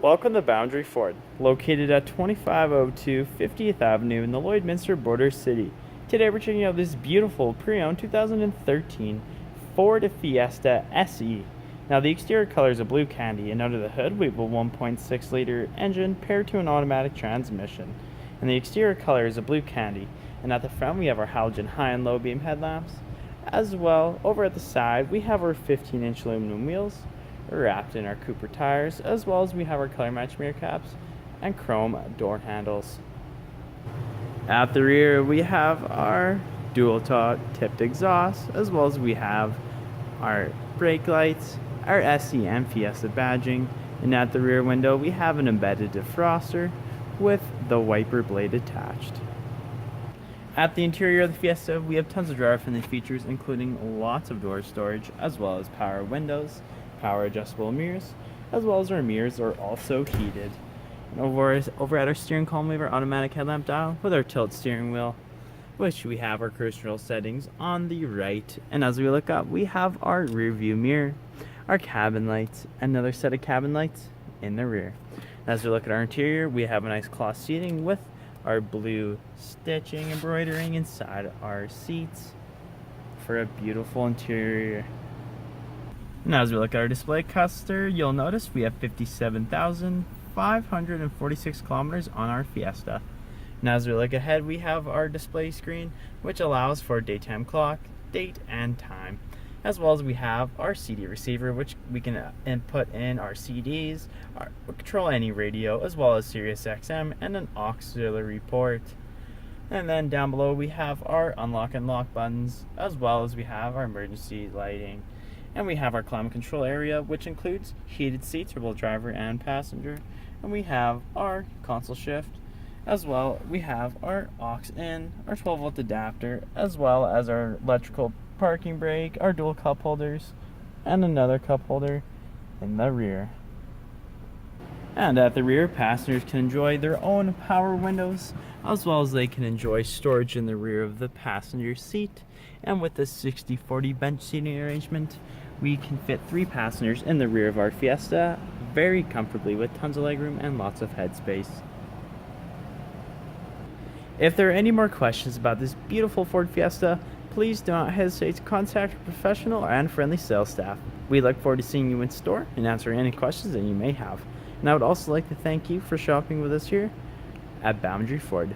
Welcome to Boundary Ford, located at 2502 50th Avenue in the Lloydminster Border City. Today we're checking out this beautiful pre-owned 2013 Ford Fiesta SE. Now the exterior color is a blue candy, and under the hood we have a 1.6 liter engine paired to an automatic transmission. And the exterior color is a blue candy, and at the front we have our halogen high and low beam headlamps. As well, over at the side we have our 15-inch aluminum wheels wrapped in our Cooper tires, as well as we have our color match mirror caps and chrome door handles. At the rear we have our dual tipped exhaust, as well as we have our brake lights, our SE and Fiesta badging, and at the rear window we have an embedded defroster with the wiper blade attached. At the interior of the Fiesta we have tons of driver-friendly features, including lots of door storage, as well as power windows, power adjustable mirrors, as well as our mirrors are also heated. And over at our steering column we have our automatic headlamp dial with our tilt steering wheel, which we have our cruise control settings on the right. And as we look up we have our rear view mirror, our cabin lights, another set of cabin lights in the rear. As we look at our interior we have a nice cloth seating with our blue stitching embroidering inside our seats for a beautiful interior. Now as we look at our display cluster, you'll notice we have 57,546 kilometers on our Fiesta. Now as we look ahead, we have our display screen, which allows for daytime clock, date and time, as well as we have our CD receiver, which we can input in our CDs, control any radio, as well as Sirius XM and an auxiliary port. And then down below we have our unlock and lock buttons, as well as we have our emergency lighting. And we have our climate control area, which includes heated seats for both driver and passenger. And we have our console shift, as well we have our aux in, our 12-volt adapter, as well as our electrical parking brake, our dual cup holders, and another cup holder in the rear. And at the rear, passengers can enjoy their own power windows, as well as they can enjoy storage in the rear of the passenger seat. And with the 60-40 bench seating arrangement, we can fit 3 passengers in the rear of our Fiesta very comfortably, with tons of legroom and lots of headspace. If there are any more questions about this beautiful Ford Fiesta, please do not hesitate to contact our professional and friendly sales staff. We look forward to seeing you in store and answering any questions that you may have. And I would also like to thank you for shopping with us here at Boundary Ford.